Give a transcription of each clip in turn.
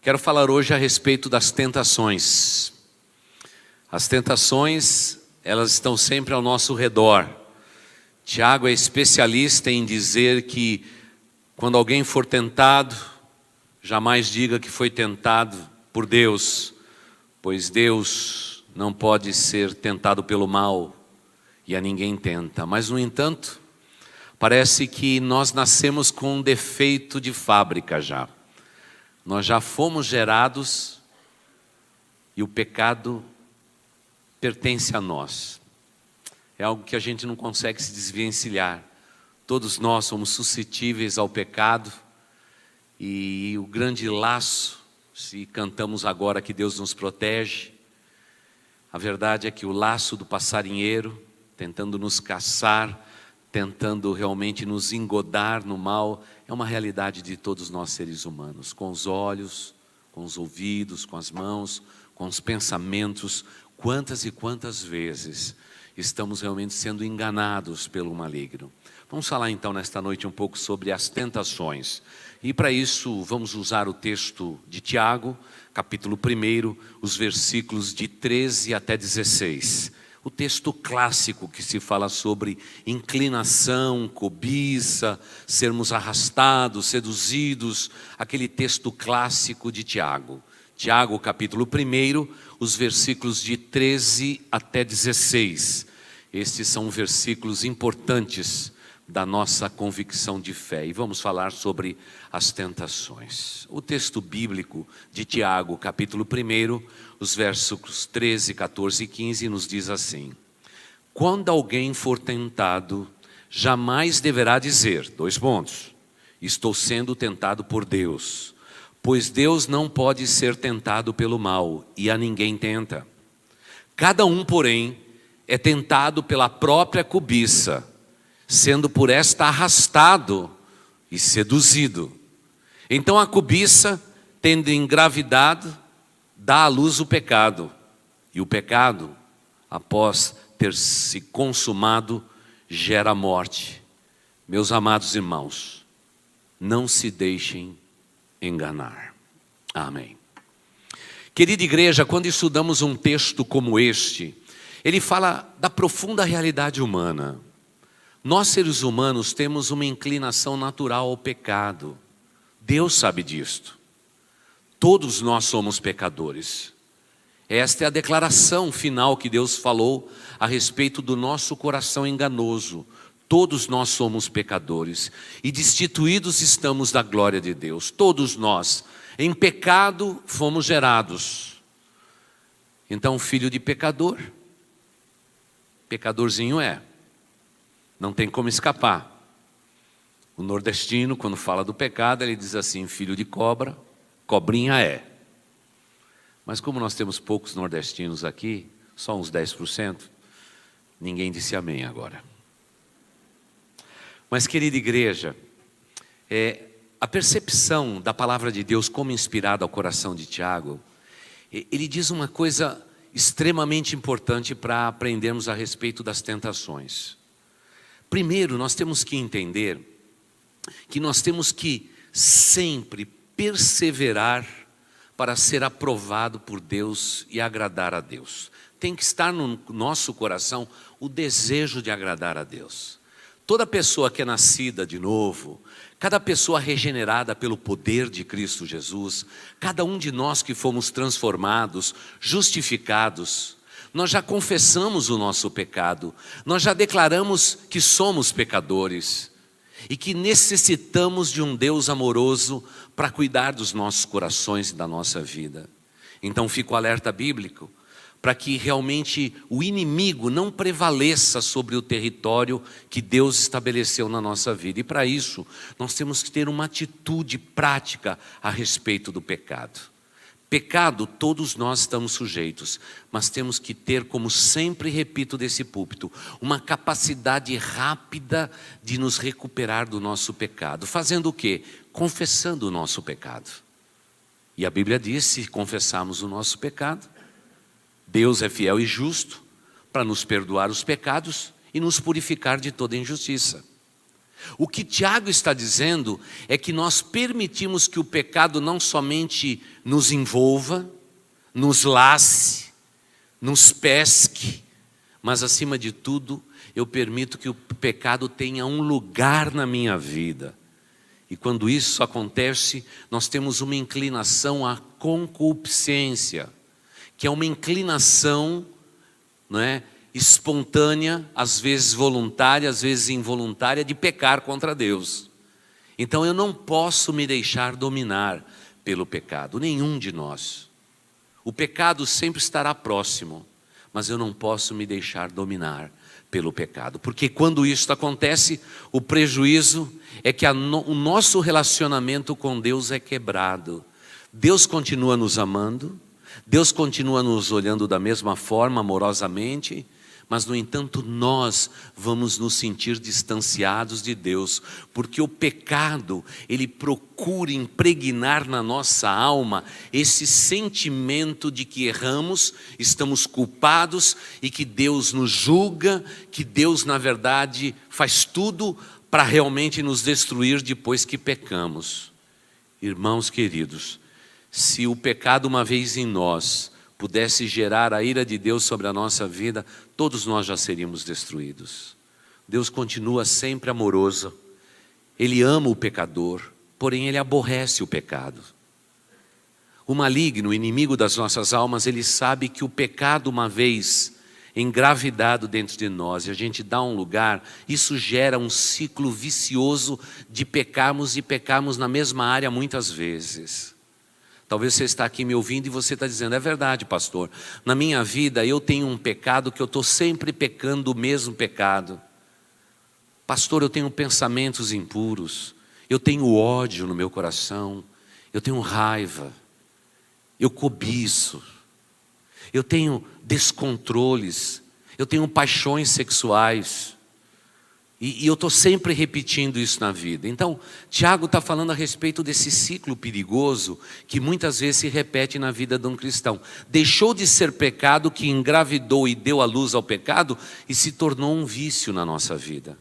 Quero falar hoje a respeito das tentações. As tentações, elas estão sempre ao nosso redor. Tiago é especialista em dizer que quando alguém for tentado, jamais diga que foi tentado por Deus, pois Deus não pode ser tentado pelo mal e a ninguém tenta. Mas, no entanto, parece que nós nascemos com um defeito de fábrica já. Nós já fomos gerados e o pecado pertence a nós. É algo que a gente não consegue se desvencilhar. Todos nós somos suscetíveis ao pecado e o grande laço, se cantamos agora que Deus nos protege, a verdade é que o laço do passarinheiro, tentando nos caçar, tentando realmente nos engodar no mal, é uma realidade de todos nós seres humanos, com os olhos, com os ouvidos, com as mãos, com os pensamentos. Quantas e quantas vezes estamos realmente sendo enganados pelo maligno? Vamos falar então nesta noite um pouco sobre as tentações. E para isso vamos usar o texto de Tiago, capítulo 1, os versículos de 13 até 16. O texto clássico que se fala sobre inclinação, cobiça, sermos arrastados, seduzidos, aquele texto clássico de Tiago. Tiago, capítulo 1, os versículos de 13 até 16. Estes são versículos importantes da nossa convicção de fé. E vamos falar sobre as tentações. O texto bíblico de Tiago, capítulo 1, os versos 13, 14 e 15 nos diz assim: quando alguém for tentado, jamais deverá dizer, estou sendo tentado por Deus, pois Deus não pode ser tentado pelo mal, e a ninguém tenta. Cada um, porém, é tentado pela própria cobiça, sendo por esta arrastado e seduzido. Então a cobiça, tendo engravidado, dá à luz o pecado. E o pecado, após ter se consumado, gera a morte. Meus amados irmãos, não se deixem enganar. Amém. Querida igreja, quando estudamos um texto como este, ele fala da profunda realidade humana. Nós, seres humanos, temos uma inclinação natural ao pecado. Deus sabe disto. Todos nós somos pecadores. Esta é a declaração final que Deus falou a respeito do nosso coração enganoso. Todos nós somos pecadores e destituídos estamos da glória de Deus. Todos nós, em pecado, fomos gerados. Então, filho de pecador, pecadorzinho é. Não tem como escapar. O nordestino, quando fala do pecado, ele diz assim: filho de cobra, cobrinha é. Mas como nós temos poucos nordestinos aqui, só uns 10%, ninguém disse amém agora. Mas, querida igreja, a percepção da palavra de Deus como inspirada ao coração de Tiago, ele diz uma coisa extremamente importante para aprendermos a respeito das tentações. Primeiro, nós temos que entender que nós temos que sempre perseverar para ser aprovado por Deus e agradar a Deus. Tem que estar no nosso coração o desejo de agradar a Deus. Toda pessoa que é nascida de novo, cada pessoa regenerada pelo poder de Cristo Jesus, cada um de nós que fomos transformados, justificados, nós já confessamos o nosso pecado, nós já declaramos que somos pecadores e que necessitamos de um Deus amoroso para cuidar dos nossos corações e da nossa vida. Então fica o alerta bíblico para que realmente o inimigo não prevaleça sobre o território que Deus estabeleceu na nossa vida. E para isso nós temos que ter uma atitude prática a respeito do pecado. Pecado, todos nós estamos sujeitos, mas temos que ter, como sempre repito desse púlpito, uma capacidade rápida de nos recuperar do nosso pecado. Fazendo o quê? Confessando o nosso pecado. E a Bíblia diz, se confessarmos o nosso pecado, Deus é fiel e justo para nos perdoar os pecados e nos purificar de toda injustiça. O que Tiago está dizendo é que nós permitimos que o pecado não somente nos envolva, nos lace, nos pesque, mas acima de tudo, eu permito que o pecado tenha um lugar na minha vida. E quando isso acontece, nós temos uma inclinação à concupiscência, que é uma inclinação, não é, espontânea, às vezes voluntária, às vezes involuntária, de pecar contra Deus. Então eu não posso me deixar dominar pelo pecado, nenhum de nós. O pecado sempre estará próximo, mas eu não posso me deixar dominar pelo pecado, porque quando isso acontece, o prejuízo é que o nosso relacionamento com Deus é quebrado. Deus continua nos amando, Deus continua nos olhando da mesma forma, amorosamente, mas no entanto nós vamos nos sentir distanciados de Deus, porque o pecado, ele procura impregnar na nossa alma esse sentimento de que erramos, estamos culpados e que Deus nos julga, que Deus na verdade faz tudo para realmente nos destruir depois que pecamos. Irmãos queridos, se o pecado uma vez em nós pudesse gerar a ira de Deus sobre a nossa vida, todos nós já seríamos destruídos. Deus continua sempre amoroso, Ele ama o pecador, porém Ele aborrece o pecado. O maligno, o inimigo das nossas almas, ele sabe que o pecado uma vez engravidado dentro de nós, e a gente dá um lugar, isso gera um ciclo vicioso de pecarmos e pecarmos na mesma área muitas vezes. Talvez você está aqui me ouvindo e você está dizendo, é verdade, pastor, na minha vida eu tenho um pecado que eu estou sempre pecando o mesmo pecado. Pastor, eu tenho pensamentos impuros, eu tenho ódio no meu coração, eu tenho raiva, eu cobiço, eu tenho descontroles, eu tenho paixões sexuais. E eu estou sempre repetindo isso na vida. Então, Tiago está falando a respeito desse ciclo perigoso que muitas vezes se repete na vida de um cristão. Deixou de ser pecado que engravidou e deu à luz ao pecado e se tornou um vício na nossa vida.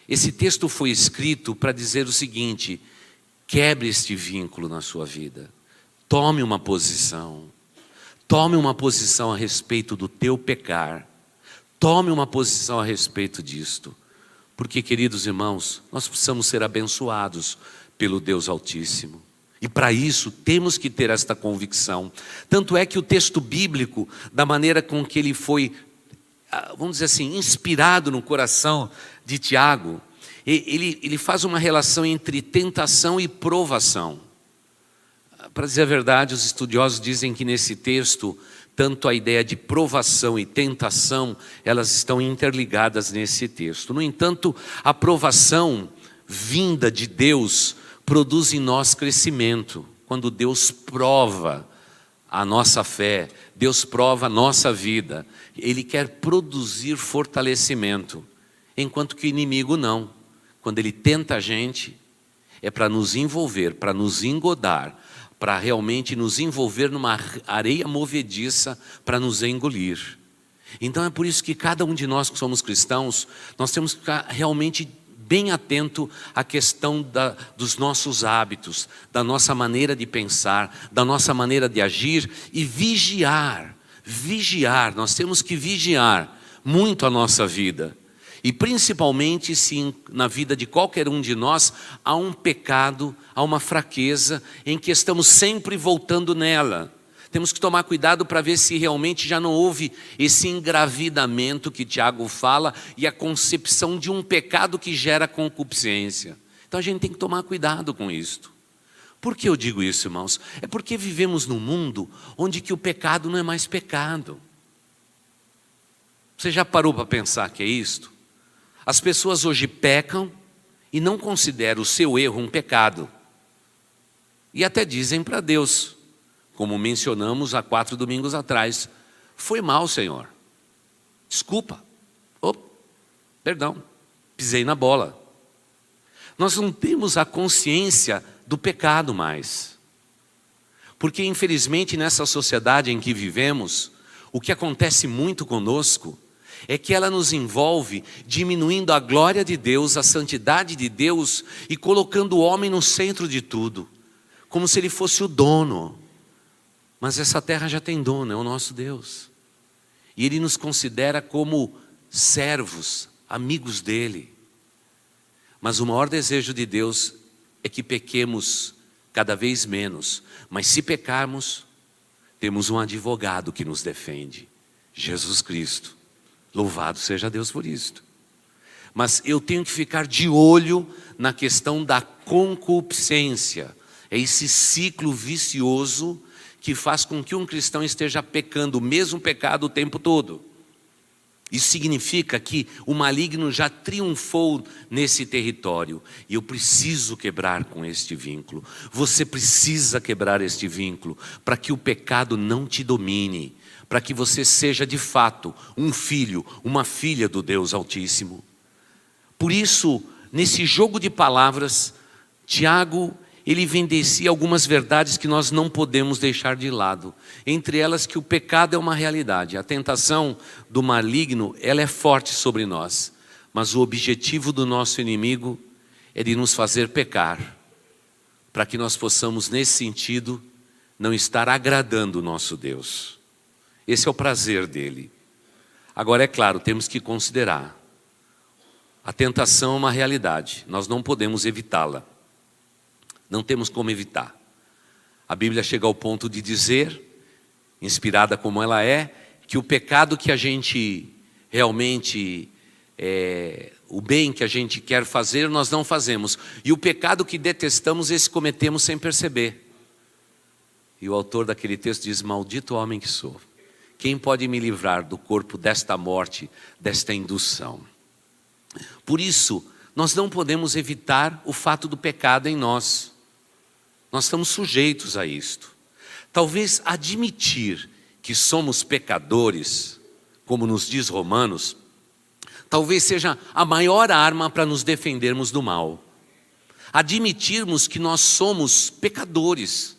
Esse texto foi escrito para dizer o seguinte: quebre este vínculo na sua vida. Tome uma posição. Tome uma posição a respeito do teu pecar. Tome uma posição a respeito disto. Porque, queridos irmãos, nós precisamos ser abençoados pelo Deus Altíssimo. E para isso temos que ter esta convicção. Tanto é que o texto bíblico, da maneira com que ele foi, vamos dizer assim, inspirado no coração de Tiago, ele faz uma relação entre tentação e provação. Para dizer a verdade, os estudiosos dizem que nesse texto, tanto a ideia de provação e tentação, elas estão interligadas nesse texto. No entanto, a provação vinda de Deus produz em nós crescimento. Quando Deus prova a nossa fé, Deus prova a nossa vida, Ele quer produzir fortalecimento, enquanto que o inimigo não. Quando ele tenta a gente, é para nos envolver, para nos engodar, para realmente nos envolver numa areia movediça para nos engolir. Então é por isso que cada um de nós que somos cristãos, nós temos que ficar realmente bem atento à questão dos nossos hábitos, da nossa maneira de pensar, da nossa maneira de agir e vigiar. Vigiar, nós temos que vigiar muito a nossa vida. E principalmente se na vida de qualquer um de nós há um pecado, há uma fraqueza em que estamos sempre voltando nela. Temos que tomar cuidado para ver se realmente já não houve esse engravidamento que Tiago fala e a concepção de um pecado que gera concupiscência. Então a gente tem que tomar cuidado com isto. Por que eu digo isso, irmãos? É porque vivemos num mundo onde que o pecado não é mais pecado. Você já parou para pensar que é isto? As pessoas hoje pecam e não consideram o seu erro um pecado. E até dizem para Deus, como mencionamos há 4 domingos atrás, foi mal, Senhor. Desculpa. Perdão, pisei na bola. Nós não temos a consciência do pecado mais. Porque infelizmente nessa sociedade em que vivemos, o que acontece muito conosco é que ela nos envolve diminuindo a glória de Deus, a santidade de Deus e colocando o homem no centro de tudo, como se ele fosse o dono. Mas essa terra já tem dono, é o nosso Deus. E Ele nos considera como servos, amigos dEle. Mas o maior desejo de Deus é que pequemos cada vez menos. Mas se pecarmos, temos um advogado que nos defende, Jesus Cristo. Louvado seja Deus por isto. Mas eu tenho que ficar de olho na questão da concupiscência. É esse ciclo vicioso que faz com que um cristão esteja pecando o mesmo pecado o tempo todo. Isso significa que o maligno já triunfou nesse território. E eu preciso quebrar com este vínculo. Você precisa quebrar este vínculo para que o pecado não te domine. Para que você seja de fato um filho, uma filha do Deus Altíssimo. Por isso, nesse jogo de palavras, Tiago, ele evidencia algumas verdades que nós não podemos deixar de lado. Entre elas que o pecado é uma realidade. A tentação do maligno, ela é forte sobre nós. Mas o objetivo do nosso inimigo é de nos fazer pecar. Para que nós possamos, nesse sentido, não estar agradando o nosso Deus. Esse é o prazer dele. Agora, é claro, temos que considerar. A tentação é uma realidade. Nós não podemos evitá-la. Não temos como evitar. A Bíblia chega ao ponto de dizer, inspirada como ela é, que o pecado que a gente realmente, o bem que a gente quer fazer, nós não fazemos. E o pecado que detestamos, esse cometemos sem perceber. E o autor daquele texto diz, maldito homem que sou. Quem pode me livrar do corpo desta morte, desta indução? Por isso, nós não podemos evitar o fato do pecado em nós. Nós estamos sujeitos a isto. Talvez admitir que somos pecadores, como nos diz Romanos, talvez seja a maior arma para nos defendermos do mal. Admitirmos que nós somos pecadores,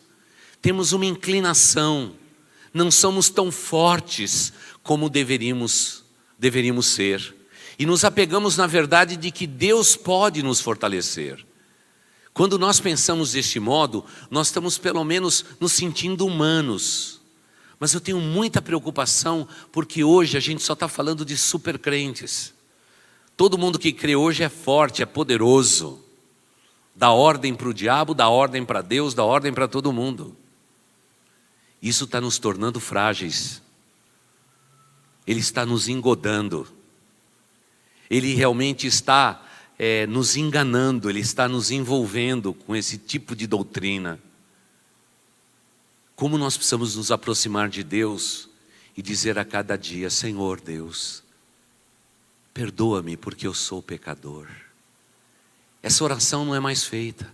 temos uma inclinação, não somos tão fortes como deveríamos ser. E nos apegamos na verdade de que Deus pode nos fortalecer. Quando nós pensamos deste modo, nós estamos pelo menos nos sentindo humanos. Mas eu tenho muita preocupação, porque hoje a gente só está falando de super crentes. Todo mundo que crê hoje é forte, é poderoso. Dá ordem para o diabo, dá ordem para Deus, dá ordem para todo mundo. Isso está nos tornando frágeis. Ele está nos engodando. Ele realmente está nos enganando, ele está nos envolvendo com esse tipo de doutrina. Como nós precisamos nos aproximar de Deus e dizer a cada dia, Senhor Deus, perdoa-me porque eu sou pecador. Essa oração não é mais feita.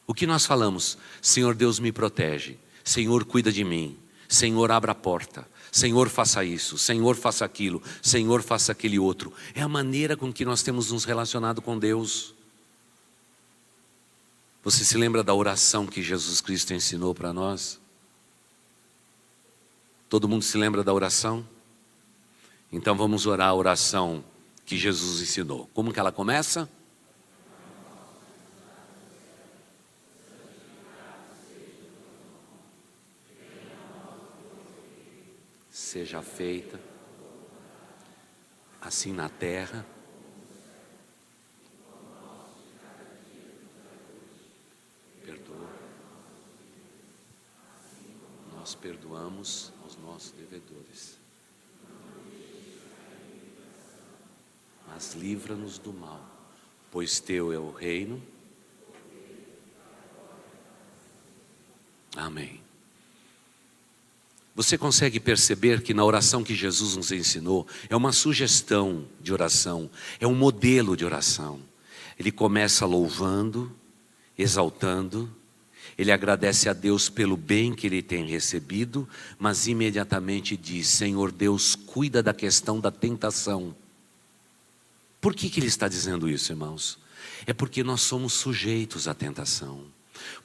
O que nós falamos? Senhor Deus me protege, Senhor cuida de mim, Senhor abra a porta, Senhor faça isso, Senhor faça aquilo, Senhor faça aquele outro. É a maneira com que nós temos nos relacionado com Deus. Você se lembra da oração que Jesus Cristo ensinou para nós? Todo mundo se lembra da oração? Então vamos orar a oração que Jesus ensinou. Como que ela começa? Seja feita assim na terra perdoa. Nós perdoamos aos nossos devedores, mas livra-nos do mal, pois teu é o reino. Amém. Você consegue perceber que na oração que Jesus nos ensinou, é uma sugestão de oração, é um modelo de oração. Ele começa louvando, exaltando, ele agradece a Deus pelo bem que ele tem recebido, mas imediatamente diz, Senhor Deus, cuida da questão da tentação. Por que ele está dizendo isso, irmãos? É porque nós somos sujeitos à tentação.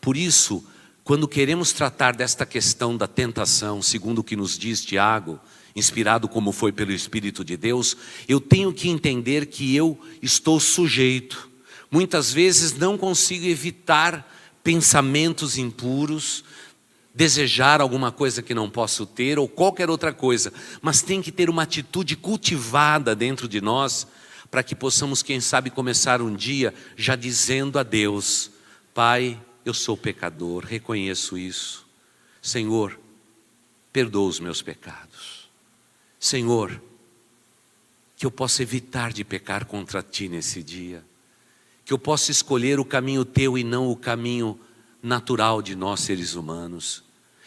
Por isso, quando queremos tratar desta questão da tentação, segundo o que nos diz Tiago, inspirado como foi pelo Espírito de Deus, eu tenho que entender que eu estou sujeito. Muitas vezes não consigo evitar pensamentos impuros, desejar alguma coisa que não posso ter ou qualquer outra coisa, mas tem que ter uma atitude cultivada dentro de nós para que possamos, quem sabe, começar um dia já dizendo a Deus: Pai, eu sou pecador, reconheço isso. Senhor, perdoa os meus pecados. Senhor, que eu possa evitar de pecar contra Ti nesse dia. Que eu possa escolher o caminho Teu e não o caminho natural de nós seres humanos.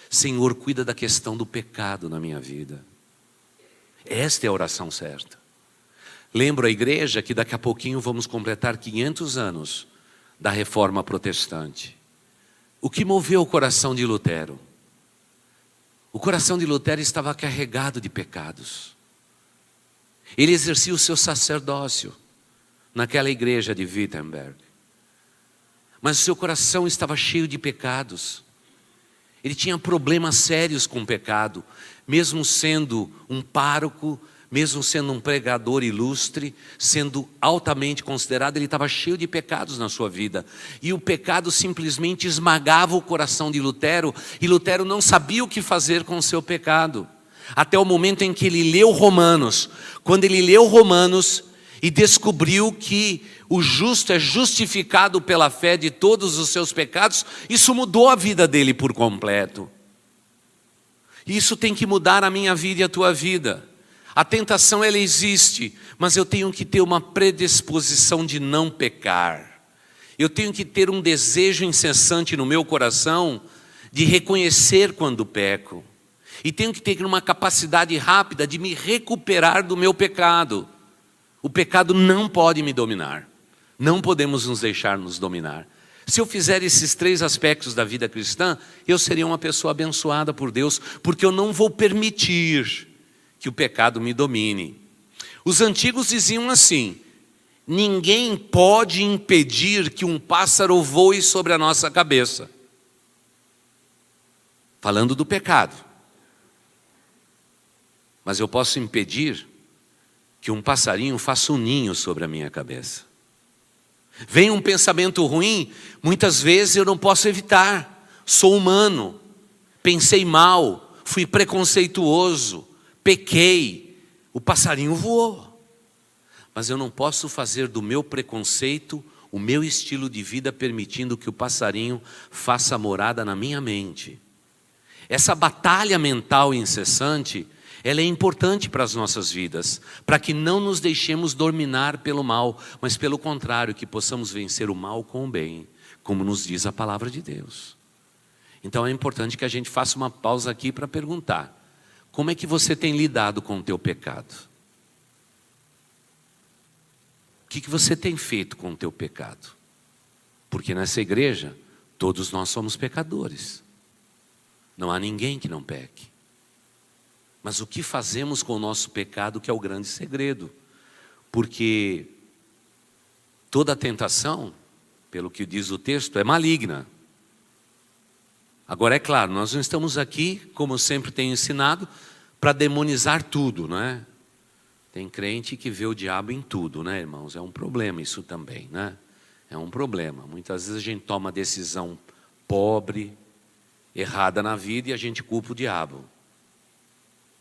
Senhor, cuida da questão do pecado na minha vida. Esta é a oração certa. Lembro a igreja que daqui a pouquinho vamos completar 500 anos da Reforma Protestante. O que moveu o coração de Lutero? O coração de Lutero estava carregado de pecados. Ele exercia o seu sacerdócio naquela igreja de Wittenberg. Mas o seu coração estava cheio de pecados. Ele tinha problemas sérios com o pecado, mesmo sendo um pároco, mesmo sendo um pregador ilustre, sendo altamente considerado, ele estava cheio de pecados na sua vida. E o pecado simplesmente esmagava o coração de Lutero, e Lutero não sabia o que fazer com o seu pecado. Até o momento em que ele leu Romanos. Quando ele leu Romanos e descobriu que o justo é justificado pela fé de todos os seus pecados, isso mudou a vida dele por completo. E isso tem que mudar a minha vida e a tua vida. A tentação, ela existe, mas eu tenho que ter uma predisposição de não pecar. Eu tenho que ter um desejo incessante no meu coração de reconhecer quando peco. E tenho que ter uma capacidade rápida de me recuperar do meu pecado. O pecado não pode me dominar. Não podemos nos deixar nos dominar. Se eu fizer esses 3 aspectos da vida cristã, eu seria uma pessoa abençoada por Deus, porque eu não vou permitir que o pecado me domine. Os antigos diziam assim: ninguém pode impedir que um pássaro voe sobre a nossa cabeça. Falando do pecado. Mas eu posso impedir que um passarinho faça um ninho sobre a minha cabeça. Vem um pensamento ruim, muitas vezes eu não posso evitar. Sou humano, pensei mal, fui preconceituoso, pequei, o passarinho voou. Mas eu não posso fazer do meu preconceito o meu estilo de vida, permitindo que o passarinho faça morada na minha mente. Essa batalha mental incessante, ela é importante para as nossas vidas, para que não nos deixemos dominar pelo mal, mas pelo contrário, que possamos vencer o mal com o bem, como nos diz a palavra de Deus. Então é importante que a gente faça uma pausa aqui para perguntar: como é que você tem lidado com o teu pecado? O que você tem feito com o teu pecado? Porque nessa igreja, todos nós somos pecadores. Não há ninguém que não peque. Mas o que fazemos com o nosso pecado que é o grande segredo. Porque toda tentação, pelo que diz o texto, é maligna. Agora é claro, nós não estamos aqui, como eu sempre tenho ensinado, para demonizar tudo, não é? Tem crente que vê o diabo em tudo, né, irmãos? É um problema isso também, né? É um problema. Muitas vezes a gente toma decisão pobre, errada na vida e a gente culpa o diabo.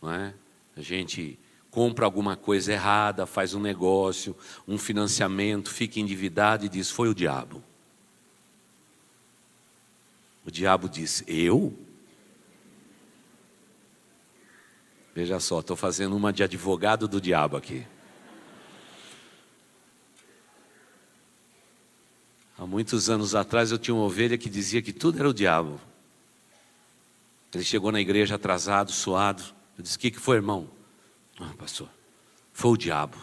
Não é? A gente compra alguma coisa errada, faz um negócio, um financiamento, fica endividado e diz: foi o diabo. O diabo diz: eu? Veja só, estou fazendo uma de advogado do diabo aqui. Há muitos anos atrás eu tinha uma ovelha que dizia que tudo era o diabo. Ele chegou na igreja atrasado, suado. Eu disse: o que foi, irmão? Ah, pastor, foi o diabo.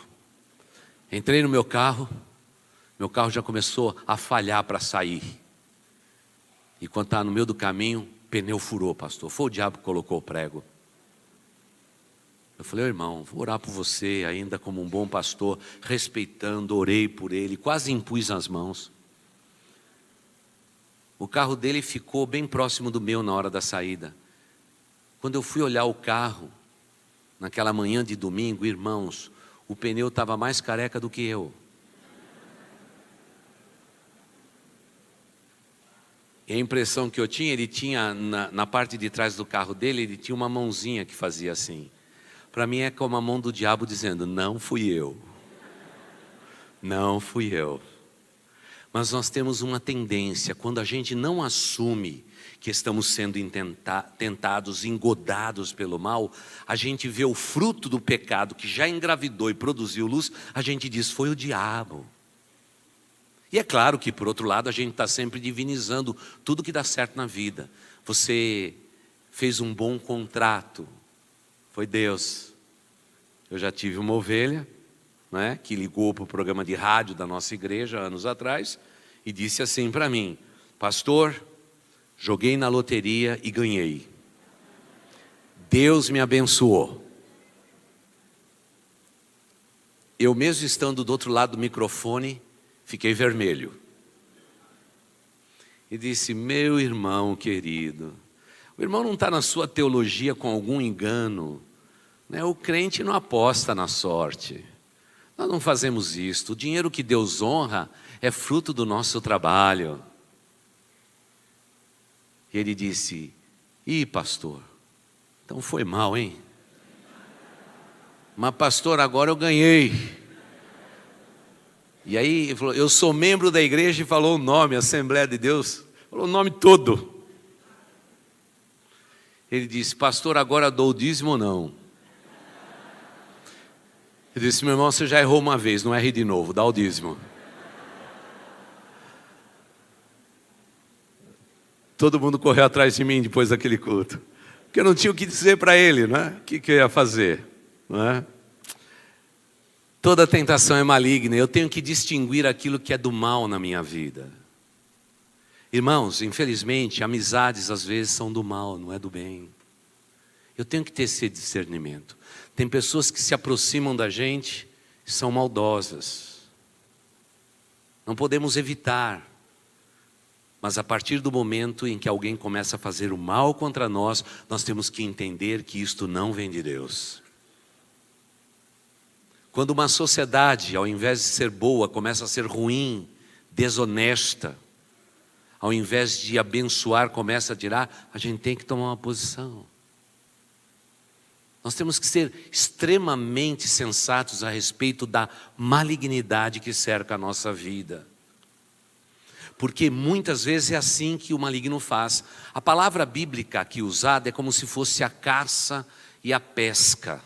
Entrei no meu carro já começou a falhar para sair. E quando estava no meio do caminho, pneu furou, pastor. Foi o diabo que colocou o prego. Eu falei: irmão, vou orar por você ainda como um bom pastor, respeitando, orei por ele, quase impus as mãos. O carro dele ficou bem próximo do meu na hora da saída. Quando eu fui olhar o carro, naquela manhã de domingo, irmãos, o pneu estava mais careca do que eu. E a impressão que eu tinha, ele tinha, na parte de trás do carro dele, ele tinha uma mãozinha que fazia assim. Para mim é como a mão do diabo dizendo, não fui eu. Não fui eu. Mas nós temos uma tendência, quando a gente não assume que estamos sendo tentados, engodados pelo mal, a gente vê o fruto do pecado que já engravidou e produziu luz, a gente diz, foi o diabo. E é claro que, por outro lado, a gente está sempre divinizando tudo que dá certo na vida. Você fez um bom contrato, foi Deus. Eu já tive uma ovelha, né, que ligou para o programa de rádio da nossa igreja anos atrás e disse assim para mim, pastor, joguei na loteria e ganhei. Deus me abençoou. Eu mesmo estando do outro lado do microfone, fiquei vermelho. E disse, meu irmão querido, o irmão não está na sua teologia com algum engano, né? O crente não aposta na sorte. Nós não fazemos isto. O dinheiro que Deus honra é fruto do nosso trabalho. E ele disse, pastor, então foi mal, hein? Mas pastor, agora eu ganhei. E aí ele falou, eu sou membro da igreja e falou o nome, Assembleia de Deus, falou o nome todo. Ele disse, pastor, agora dou o dízimo ou não? Ele disse, meu irmão, você já errou uma vez, não erre de novo, dá o dízimo. Todo mundo correu atrás de mim depois daquele culto. Porque eu não tinha o que dizer para ele, não é? O que eu ia fazer, não é? Toda tentação é maligna, eu tenho que distinguir aquilo que é do mal na minha vida. Irmãos, infelizmente, amizades às vezes são do mal, não é do bem. Eu tenho que ter esse discernimento. Tem pessoas que se aproximam da gente e são maldosas. Não podemos evitar. Mas a partir do momento em que alguém começa a fazer o mal contra nós, nós temos que entender que isto não vem de Deus. Quando uma sociedade, ao invés de ser boa, começa a ser ruim, desonesta, ao invés de abençoar, começa a tirar, a gente tem que tomar uma posição. Nós temos que ser extremamente sensatos a respeito da malignidade que cerca a nossa vida. Porque muitas vezes é assim que o maligno faz. A palavra bíblica aqui usada é como se fosse a caça e a pesca.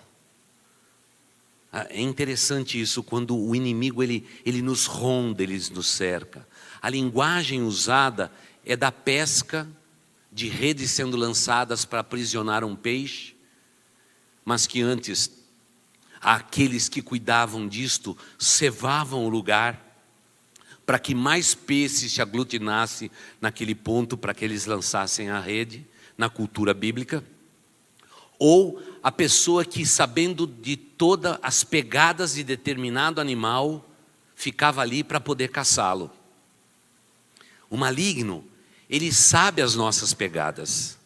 É interessante isso, quando o inimigo ele nos ronda, ele nos cerca. A linguagem usada é da pesca, de redes sendo lançadas para aprisionar um peixe, mas que antes, aqueles que cuidavam disto, cevavam o lugar, para que mais peixes se aglutinassem naquele ponto, para que eles lançassem a rede, na cultura bíblica. Ou a pessoa que, sabendo de todas as pegadas de determinado animal, ficava ali para poder caçá-lo. O maligno, ele sabe as nossas pegadas.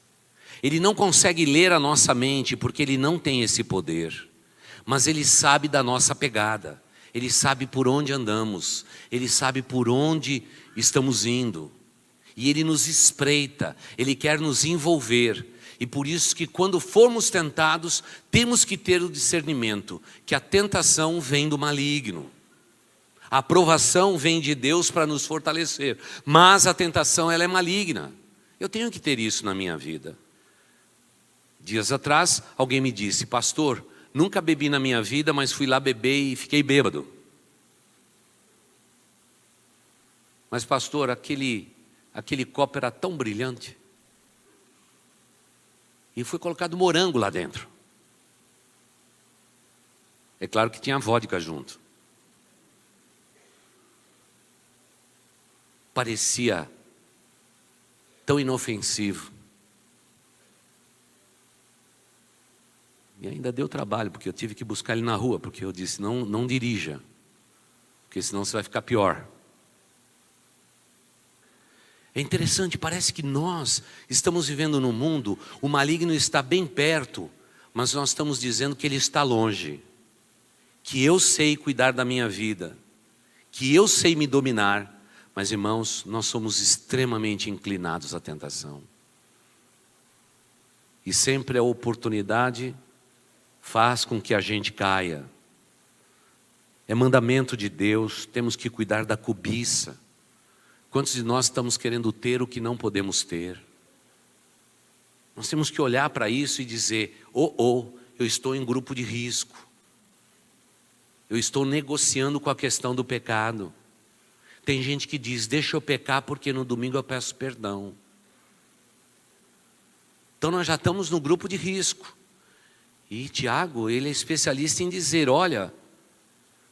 Ele não consegue ler a nossa mente, porque ele não tem esse poder. Mas ele sabe da nossa pegada. Ele sabe por onde andamos. Ele sabe por onde estamos indo. E ele nos espreita. Ele quer nos envolver. E por isso que quando formos tentados, temos que ter o discernimento que a tentação vem do maligno. A aprovação vem de Deus para nos fortalecer. Mas a tentação, ela é maligna. Eu tenho que ter isso na minha vida. Dias atrás, alguém me disse, pastor, nunca bebi na minha vida, mas fui lá beber e fiquei bêbado. Mas pastor, aquele copo era tão brilhante. E foi colocado morango lá dentro. É claro que tinha vodka junto. Parecia tão inofensivo. E ainda deu trabalho, porque eu tive que buscar ele na rua, porque eu disse, não dirija, porque senão você vai ficar pior. É interessante, parece que nós estamos vivendo num mundo, o maligno está bem perto, mas nós estamos dizendo que ele está longe, que eu sei cuidar da minha vida, que eu sei me dominar. Mas, irmãos, nós somos extremamente inclinados à tentação. E sempre a oportunidade faz com que a gente caia. É mandamento de Deus, temos que cuidar da cobiça. Quantos de nós estamos querendo ter o que não podemos ter? Nós temos que olhar para isso e dizer, eu estou em grupo de risco. Eu estou negociando com a questão do pecado. Tem gente que diz, deixa eu pecar porque no domingo eu peço perdão. Então nós já estamos no grupo de risco. E Tiago, ele é especialista em dizer, olha,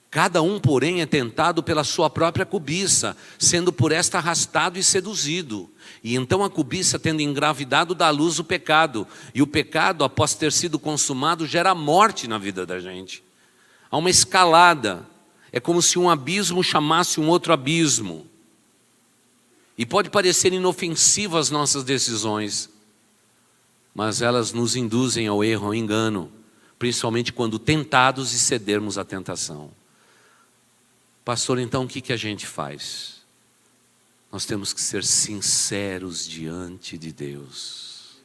cada um, porém, é tentado pela sua própria cobiça, sendo por esta arrastado e seduzido. E então a cobiça, tendo engravidado, dá à luz o pecado. E o pecado, após ter sido consumado, gera morte na vida da gente. Há uma escalada. É como se um abismo chamasse um outro abismo. E pode parecer inofensivo as nossas decisões, mas elas nos induzem ao erro, ao engano, principalmente quando tentados e cedermos à tentação. Pastor, então o que a gente faz? Nós temos que ser sinceros diante de Deus.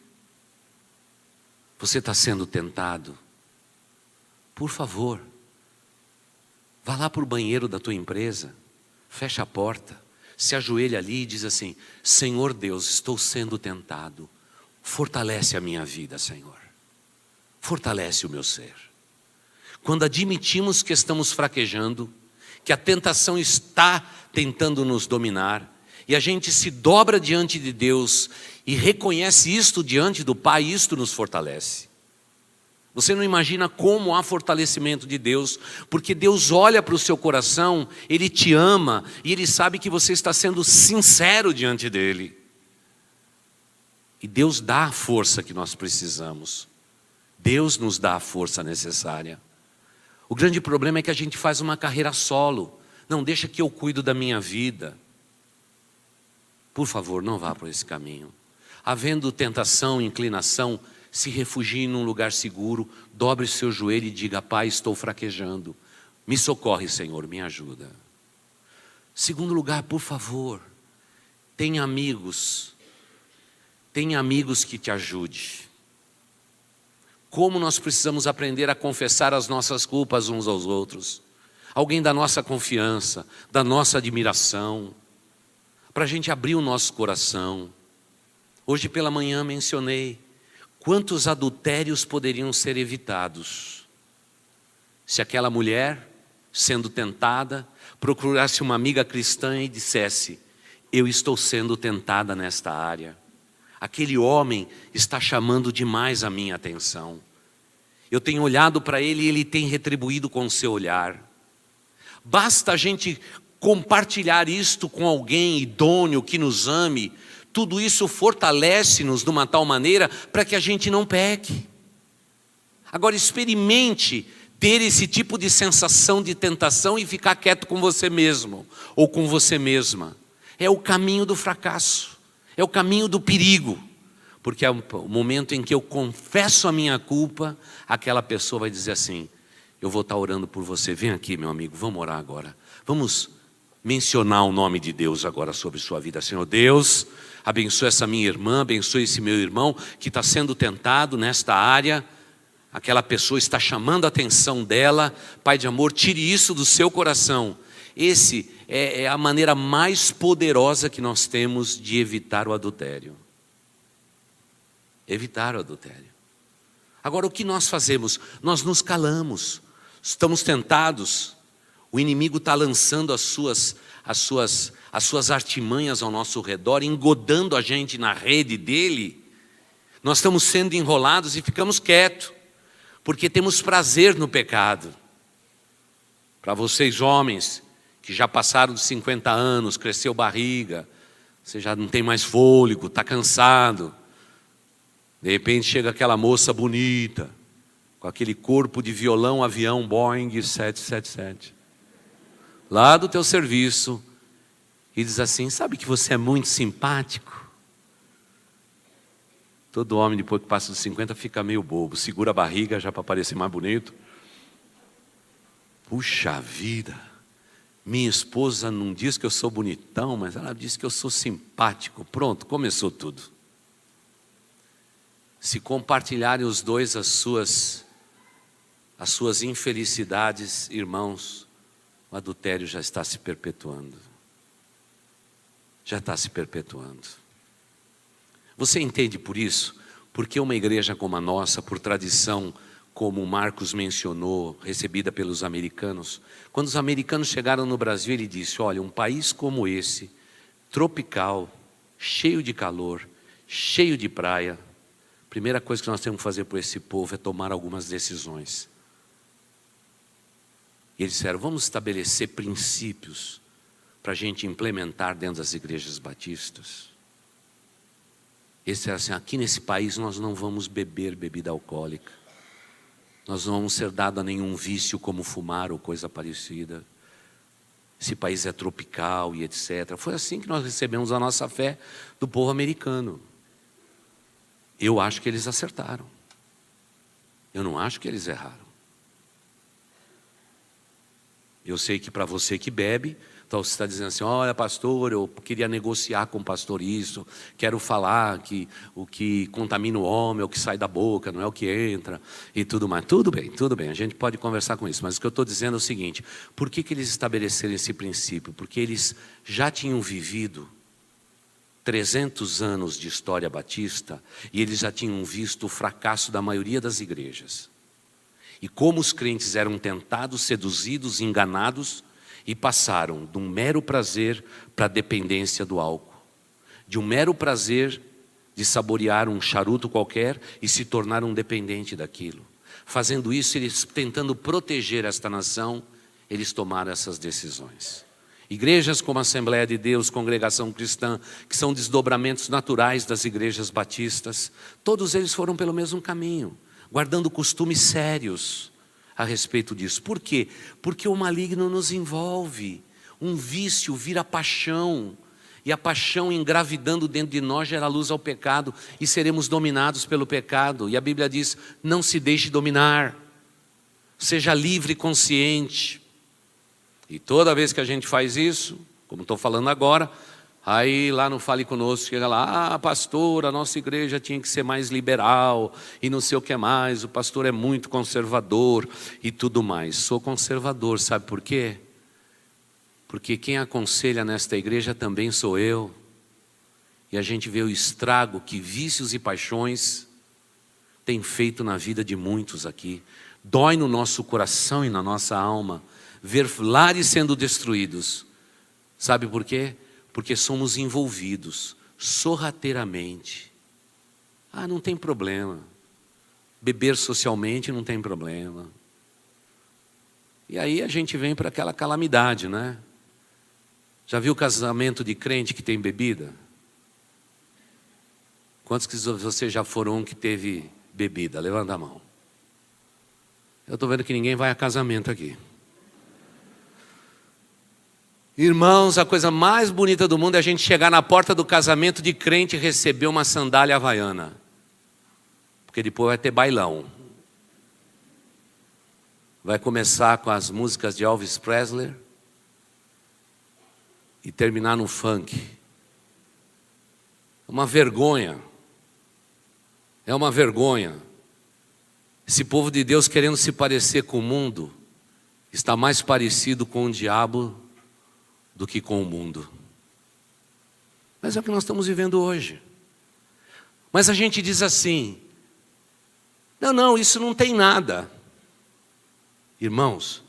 Você está sendo tentado? Por favor, vá lá para o banheiro da tua empresa, fecha a porta, se ajoelha ali e diz assim, Senhor Deus, estou sendo tentado, fortalece a minha vida, Senhor, fortalece o meu ser. Quando admitimos que estamos fraquejando, que a tentação está tentando nos dominar, e a gente se dobra diante de Deus e reconhece isto diante do Pai, isto nos fortalece. Você não imagina como há fortalecimento de Deus, porque Deus olha para o seu coração, Ele te ama e Ele sabe que você está sendo sincero diante dEle. E Deus dá a força que nós precisamos. Deus nos dá a força necessária. O grande problema é que a gente faz uma carreira solo. Não, deixa que eu cuido da minha vida. Por favor, não vá por esse caminho. Havendo tentação, inclinação, se refugie num lugar seguro, dobre o seu joelho e diga, Pai, estou fraquejando. Me socorre, Senhor, me ajuda. Segundo lugar, por favor, tenha amigos. Tenha amigos que te ajudem. Como nós precisamos aprender a confessar as nossas culpas uns aos outros. Alguém da nossa confiança, da nossa admiração, para a gente abrir o nosso coração. Hoje pela manhã mencionei quantos adultérios poderiam ser evitados se aquela mulher, sendo tentada, procurasse uma amiga cristã e dissesse, eu estou sendo tentada nesta área. Aquele homem está chamando demais a minha atenção. Eu tenho olhado para ele e ele tem retribuído com o seu olhar. Basta a gente compartilhar isto com alguém idôneo que nos ame. Tudo isso fortalece-nos de uma tal maneira para que a gente não peque. Agora experimente ter esse tipo de sensação de tentação e ficar quieto com você mesmo ou com você mesma. É o caminho do fracasso. É o caminho do perigo, porque é o momento em que eu confesso a minha culpa, aquela pessoa vai dizer assim, eu vou estar orando por você, vem aqui meu amigo, vamos orar agora. Vamos mencionar o nome de Deus agora sobre sua vida. Senhor Deus, abençoe essa minha irmã, abençoe esse meu irmão que está sendo tentado nesta área. Aquela pessoa está chamando a atenção dela. Pai de amor, tire isso do seu coração. Esse é a maneira mais poderosa que nós temos de evitar o adultério. Evitar o adultério. Agora o que nós fazemos? Nós nos calamos. Estamos tentados. O inimigo está lançando as suas artimanhas ao nosso redor, engodando a gente na rede dele. Nós estamos sendo enrolados e ficamos quietos, porque temos prazer no pecado. Para vocês homens que já passaram dos 50 anos, cresceu barriga, você já não tem mais fôlego, está cansado. De repente chega aquela moça bonita, com aquele corpo de violão, avião Boeing 777, lá do teu serviço, e diz assim: sabe que você é muito simpático? Todo homem, depois que passa dos 50, fica meio bobo, segura a barriga já para parecer mais bonito. Puxa vida, minha esposa não diz que eu sou bonitão, mas ela diz que eu sou simpático. Pronto, começou tudo. Se compartilharem os dois as suas infelicidades, irmãos, o adultério já está se perpetuando. Já está se perpetuando. Você entende por isso? Porque uma igreja como a nossa, por tradição, como o Marcos mencionou, recebida pelos americanos, quando os americanos chegaram no Brasil, ele disse: olha, um país como esse, tropical, cheio de calor, cheio de praia, a primeira coisa que nós temos que fazer por esse povo é tomar algumas decisões. E eles disseram: vamos estabelecer princípios para a gente implementar dentro das igrejas batistas. Eles disseram assim: aqui nesse país nós não vamos beber bebida alcoólica. Nós não vamos ser dados a nenhum vício como fumar ou coisa parecida. Esse país é tropical e etc. Foi assim que nós recebemos a nossa fé do povo americano. Eu acho que eles acertaram. Eu não acho que eles erraram. Eu sei que para você que bebe, então você está dizendo assim: olha, pastor, eu queria negociar com o pastor isso, quero falar que o que contamina o homem é o que sai da boca, não é o que entra e tudo mais. Tudo bem, a gente pode conversar com isso, mas o que eu estou dizendo é o seguinte: por que eles estabeleceram esse princípio? Porque eles já tinham vivido 300 anos de história batista e eles já tinham visto o fracasso da maioria das igrejas. E como os crentes eram tentados, seduzidos, enganados, e passaram de um mero prazer para a dependência do álcool, de um mero prazer de saborear um charuto qualquer e se tornaram dependente daquilo. Fazendo isso, eles tentando proteger esta nação, eles tomaram essas decisões. Igrejas como a Assembleia de Deus, Congregação Cristã, que são desdobramentos naturais das igrejas batistas, todos eles foram pelo mesmo caminho, guardando costumes sérios a respeito disso. Por quê? Porque o maligno nos envolve. Um vício vira paixão, e a paixão engravidando dentro de nós gera luz ao pecado, e seremos dominados pelo pecado. E a Bíblia diz: não se deixe dominar, seja livre e consciente. E toda vez que a gente faz isso, como estou falando agora, aí lá no Fale Conosco, chega lá: pastor, a nossa igreja tinha que ser mais liberal, e não sei o que mais, o pastor é muito conservador e tudo mais. Sou conservador, sabe por quê? Porque quem aconselha nesta igreja também sou eu. E a gente vê o estrago que vícios e paixões têm feito na vida de muitos aqui. Dói no nosso coração e na nossa alma ver lares sendo destruídos. Sabe por quê? Porque somos envolvidos sorrateiramente. Não tem problema. Beber socialmente não tem problema. E aí a gente vem para aquela calamidade, né? Já viu casamento de crente que tem bebida? Quantos que você já foram que teve bebida? Levanta a mão. Eu estou vendo que ninguém vai a casamento aqui. Irmãos, a coisa mais bonita do mundo é a gente chegar na porta do casamento de crente e receber uma sandália havaiana. Porque depois vai ter bailão. Vai começar com as músicas de Elvis Presley e terminar no funk. Uma vergonha. É uma vergonha. Esse povo de Deus querendo se parecer com o mundo está mais parecido com o diabo do que com o mundo. Mas é o que nós estamos vivendo hoje. Mas a gente diz assim: não, isso não tem nada. Irmãos,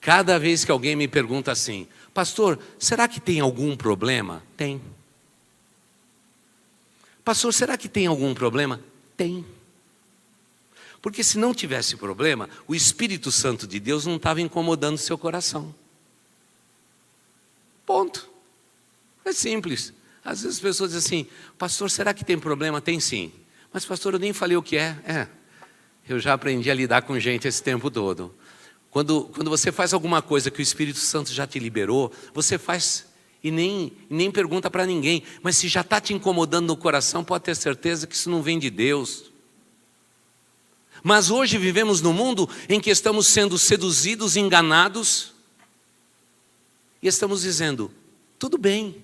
cada vez que alguém me pergunta assim: pastor, será que tem algum problema? Tem. Pastor, será que tem algum problema? Tem. Porque se não tivesse problema, o Espírito Santo de Deus não estava incomodando seu coração. Ponto. É simples. Às vezes as pessoas dizem assim: pastor, será que tem problema? Tem sim. Mas pastor, eu nem falei o que é. Eu já aprendi a lidar com gente esse tempo todo. Quando você faz alguma coisa que o Espírito Santo já te liberou, você faz e nem pergunta para ninguém. Mas se já está te incomodando no coração, pode ter certeza que isso não vem de Deus. Mas hoje vivemos num mundo em que estamos sendo seduzidos, enganados, e estamos dizendo, tudo bem,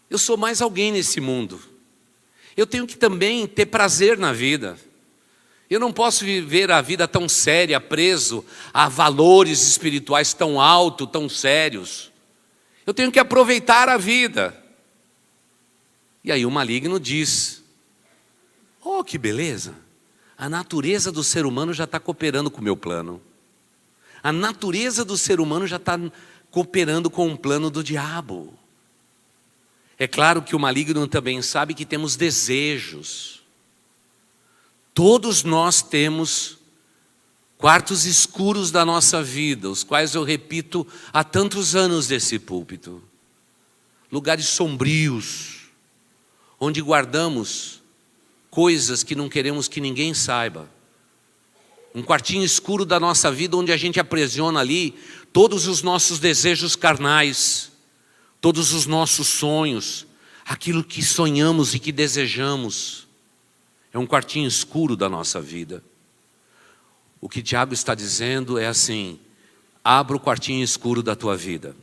eu sou mais alguém nesse mundo. Eu tenho que também ter prazer na vida. Eu não posso viver a vida tão séria, preso a valores espirituais tão altos, tão sérios. Eu tenho que aproveitar a vida. E aí o maligno diz, oh, que beleza, a natureza do ser humano já está cooperando com o meu plano. A natureza do ser humano já está cooperando com o plano do diabo. É claro que o maligno também sabe que temos desejos. Todos nós temos quartos escuros da nossa vida, os quais eu repito há tantos anos desse púlpito. Lugares sombrios, onde guardamos coisas que não queremos que ninguém saiba. Um quartinho escuro da nossa vida, onde a gente aprisiona ali todos os nossos desejos carnais, todos os nossos sonhos, aquilo que sonhamos e que desejamos. É um quartinho escuro da nossa vida. O que Tiago está dizendo é assim, abra o quartinho escuro da tua vida.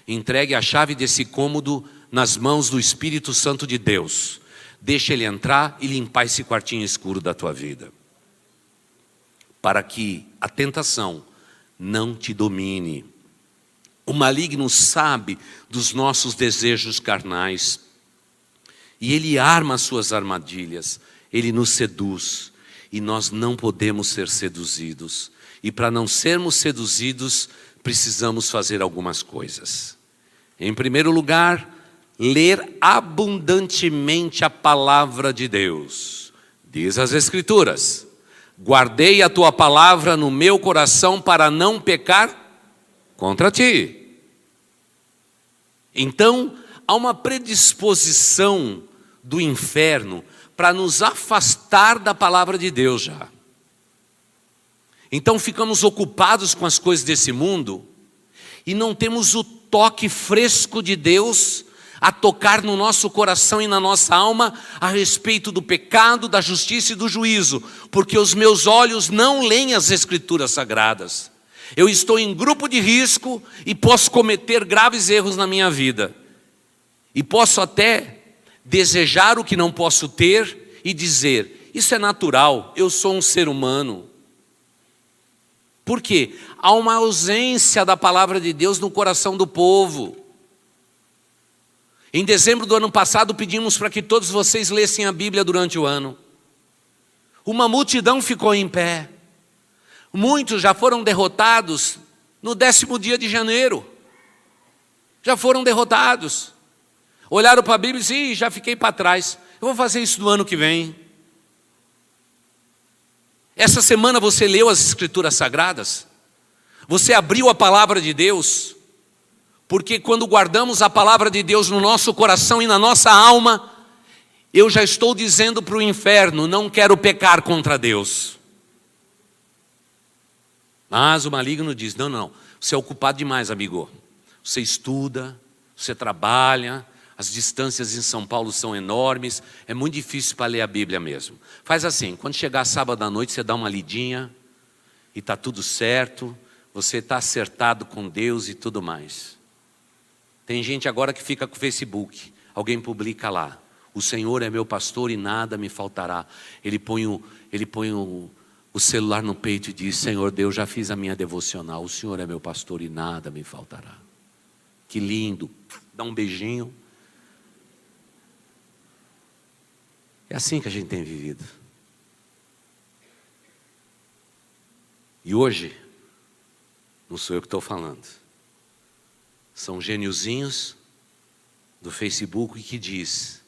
Entregue a chave desse cômodo nas mãos do Espírito Santo de Deus. Deixa ele entrar e limpar esse quartinho escuro da tua vida. Para que a tentação não te domine. O maligno sabe dos nossos desejos carnais. E ele arma as suas armadilhas. Ele nos seduz. E nós não podemos ser seduzidos. E para não sermos seduzidos, precisamos fazer algumas coisas. Em primeiro lugar, ler abundantemente a palavra de Deus. Diz as Escrituras, guardei a tua palavra no meu coração para não pecar contra ti. Então, há uma predisposição do inferno para nos afastar da palavra de Deus já. Então ficamos ocupados com as coisas desse mundo e não temos o toque fresco de Deus a tocar no nosso coração e na nossa alma a respeito do pecado, da justiça e do juízo, porque os meus olhos não leem as Escrituras Sagradas. Eu estou em grupo de risco e posso cometer graves erros na minha vida. E posso até desejar o que não posso ter e dizer, isso é natural, eu sou um ser humano. Por quê? Há uma ausência da palavra de Deus no coração do povo. Em dezembro do ano passado pedimos para que todos vocês lessem a Bíblia durante o ano. Uma multidão ficou em pé. Muitos já foram derrotados no 10º dia de janeiro. Já foram derrotados. Olharam para a Bíblia e disseram, já fiquei para trás. Eu vou fazer isso no ano que vem. Essa semana você leu as Escrituras Sagradas? Você abriu a palavra de Deus? Porque quando guardamos a palavra de Deus no nosso coração e na nossa alma, eu já estou dizendo para o inferno, não quero pecar contra Deus. Mas o maligno diz, não, você é ocupado demais, amigo. Você estuda, você trabalha, as distâncias em São Paulo são enormes, é muito difícil para ler a Bíblia mesmo. Faz assim, quando chegar sábado à noite, você dá uma lidinha e está tudo certo, você está acertado com Deus e tudo mais. Tem gente agora que fica com o Facebook, alguém publica lá, o Senhor é meu pastor e nada me faltará. Ele põe o celular no peito e diz, Senhor Deus, já fiz a minha devocional, o Senhor é meu pastor e nada me faltará. Que lindo, dá um beijinho. É assim que a gente tem vivido. E hoje, não sou eu que estou falando, são gêniozinhos do Facebook que diz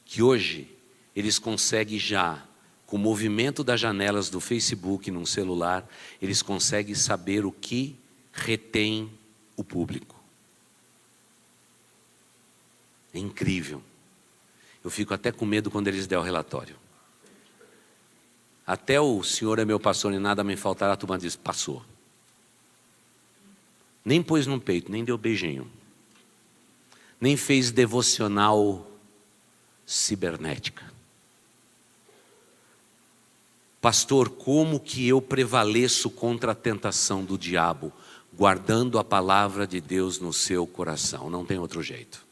que hoje eles conseguem já, com o movimento das janelas do Facebook num celular, eles conseguem saber o que retém o público. É incrível. Eu fico até com medo quando eles der o relatório. Até o Senhor é meu pastor e nada me faltará, a turma diz, passou. Nem pôs no peito, nem deu beijinho. nem fez devocional cibernética. Pastor, como que eu prevaleço contra a tentação do diabo? Guardando a palavra de Deus no seu coração, não tem outro jeito.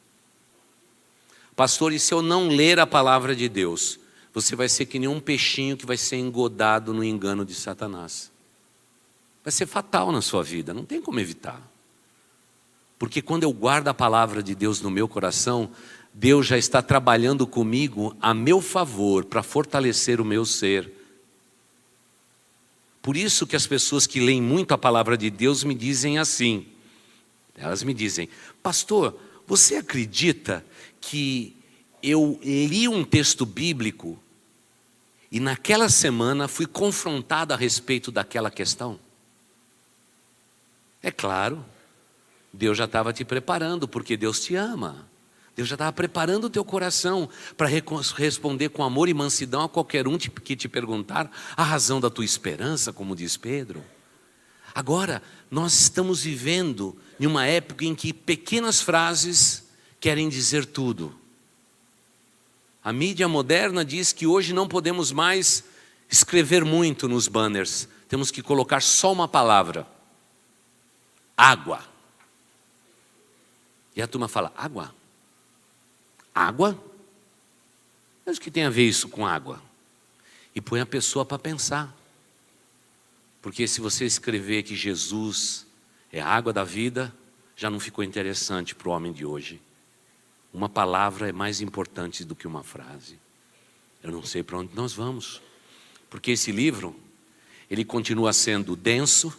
Pastor, e se eu não ler a palavra de Deus? Você vai ser que nem um peixinho que vai ser engodado no engano de Satanás. Vai ser fatal na sua vida, não tem como evitar. Porque quando eu guardo a palavra de Deus no meu coração, Deus já está trabalhando comigo a meu favor para fortalecer o meu ser. Por isso que as pessoas que leem muito a palavra de Deus me dizem assim. Elas me dizem: pastor, você acredita que eu li um texto bíblico e naquela semana fui confrontado a respeito daquela questão? É claro, Deus já estava te preparando, porque Deus te ama. Deus já estava preparando o teu coração para responder com amor e mansidão a qualquer um que te perguntar a razão da tua esperança, como diz Pedro. Agora, nós estamos vivendo em uma época em que pequenas frases querem dizer tudo. A mídia moderna diz que hoje não podemos mais escrever muito nos banners. Temos que colocar só uma palavra: água. E a turma fala: água? Água? Mas o que tem a ver isso com água? E põe a pessoa para pensar. Porque se você escrever que Jesus é a água da vida, já não ficou interessante para o homem de hoje. Uma palavra é mais importante do que uma frase. Eu não sei para onde nós vamos. Porque esse livro, ele continua sendo denso,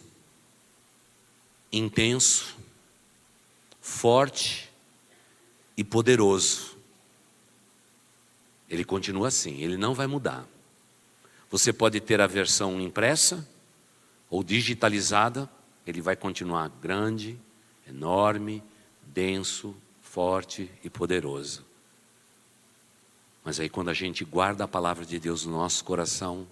intenso, forte e poderoso. Ele continua assim, ele não vai mudar. Você pode ter a versão impressa ou digitalizada, ele vai continuar grande, enorme, denso, forte e poderoso. Mas aí quando a gente guarda a palavra de Deus no nosso coração,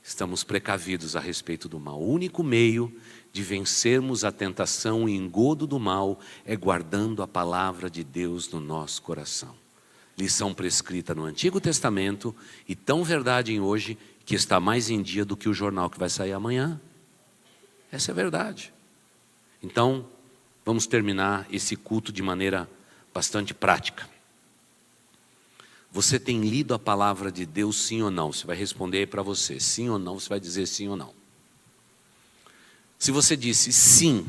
estamos precavidos a respeito do mal. O único meio de vencermos a tentação e engodo do mal é guardando a palavra de Deus no nosso coração. Lição prescrita no Antigo Testamento e tão verdade em hoje, que está mais em dia do que o jornal que vai sair amanhã. Essa é a verdade. Então, vamos terminar esse culto de maneira bastante prática. Você tem lido a palavra de Deus, sim ou não? Você vai responder aí para você, sim ou não, você vai dizer sim ou não. Se você disse sim,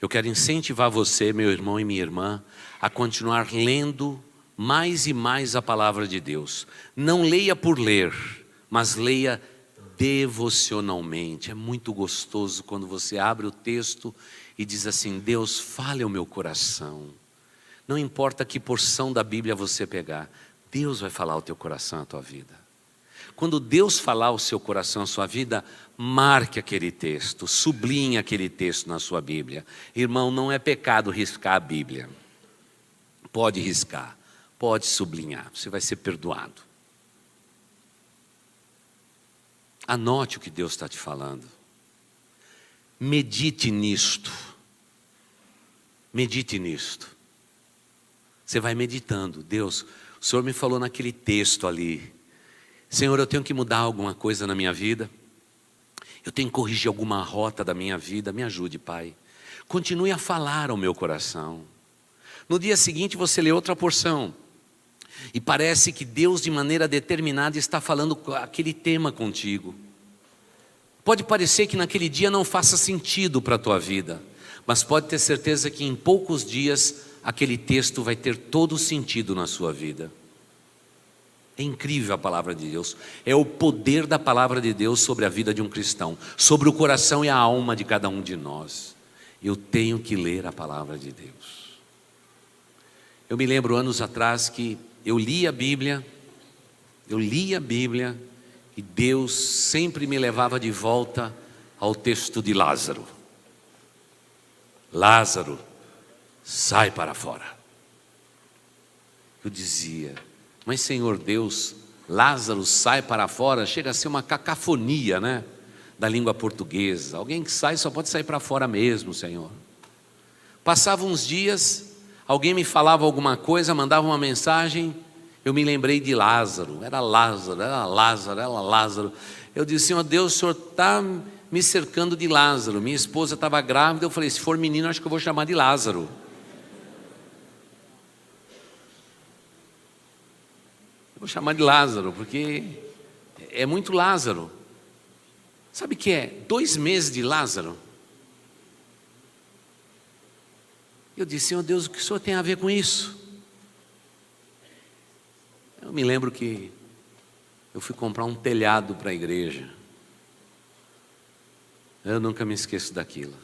eu quero incentivar você, meu irmão e minha irmã, a continuar lendo mais e mais a palavra de Deus. Não leia por ler, mas leia devocionalmente. É muito gostoso quando você abre o texto e diz assim: Deus, fale ao meu coração. Não importa que porção da Bíblia você pegar, Deus vai falar ao teu coração, à tua vida. Quando Deus falar ao seu coração, à sua vida, marque aquele texto, sublinhe aquele texto na sua Bíblia. Irmão, não é pecado riscar a Bíblia. Pode riscar, pode sublinhar, você vai ser perdoado. Anote o que Deus está te falando. Medite nisto. Medite nisto. Você vai meditando. Deus, o Senhor me falou naquele texto ali. Senhor, eu tenho que mudar alguma coisa na minha vida. Eu tenho que corrigir alguma rota da minha vida. Me ajude, Pai. Continue a falar ao meu coração. No dia seguinte você lê outra porção. E parece que Deus de maneira determinada está falando aquele tema contigo. Pode parecer que naquele dia não faça sentido para a tua vida. Mas pode ter certeza que em poucos dias aquele texto vai ter todo sentido na sua vida. É incrível a palavra de Deus. É o poder da palavra de Deus sobre a vida de um cristão, sobre o coração e a alma de cada um de nós. Eu tenho que ler a palavra de Deus. Eu me lembro anos atrás que eu li a Bíblia e Deus sempre me levava de volta ao texto de Lázaro. Lázaro, sai para fora. Eu dizia: mas Senhor Deus, Lázaro sai para fora, chega a ser uma cacofonia, né? Da língua portuguesa. Alguém que sai só pode sair para fora mesmo, Senhor. Passavam uns dias, alguém me falava alguma coisa, mandava uma mensagem, eu me lembrei de Lázaro. Era Lázaro, era Lázaro, era Lázaro. Eu disse: Senhor Deus, o Senhor está me cercando de Lázaro. Minha esposa estava grávida, eu falei: se for menino, acho que eu vou chamar de Lázaro. Eu vou chamar de Lázaro, porque é muito Lázaro. Sabe o que é? 2 meses de Lázaro. Eu disse: Senhor Deus, o que o Senhor tem a ver com isso? Eu me lembro que eu fui comprar um telhado para a igreja. Eu nunca me esqueço daquilo.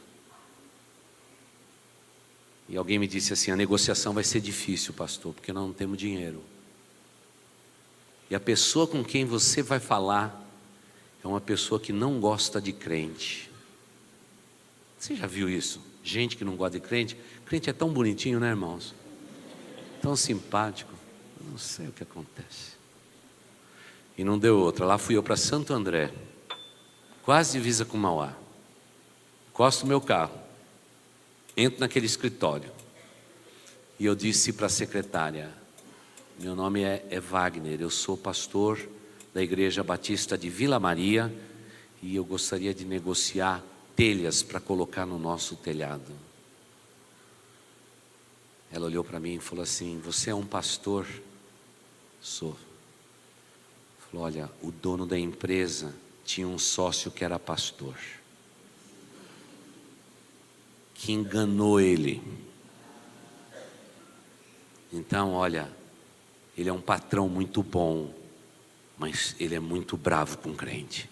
E alguém me disse assim: a negociação vai ser difícil, pastor, porque nós não temos dinheiro. E a pessoa com quem você vai falar é uma pessoa que não gosta de crente. Você já viu isso? Gente que não gosta de crente. Crente é tão bonitinho, né, irmãos? Tão simpático. Eu não sei o que acontece. E não deu outra. Lá fui eu para Santo André, quase divisa com Mauá. Encosto o meu carro, entro naquele escritório e eu disse para a secretária: meu nome é Wagner, eu sou pastor da Igreja Batista de Vila Maria e eu gostaria de negociar telhas para colocar no nosso telhado. Ela olhou para mim e falou assim: você é um pastor? Sou. Falou: olha, o dono da empresa tinha um sócio que era pastor, que enganou ele. Então, olha, ele é um patrão muito bom, mas ele é muito bravo com o crente.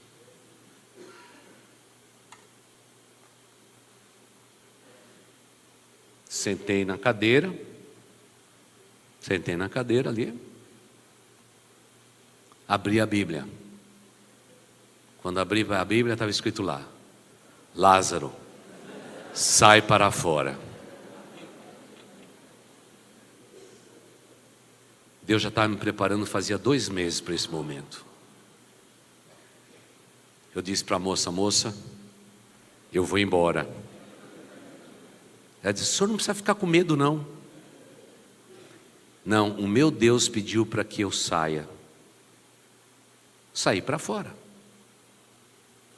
Sentei na cadeira ali, abri a Bíblia. Quando abri a Bíblia, estava escrito lá: Lázaro, sai para fora. Deus já estava me preparando, fazia 2 meses para esse momento. Eu disse para a moça: moça, eu vou embora. Ela disse: o senhor não precisa ficar com medo, não. Não, o meu Deus pediu para que eu saia. Saí para fora.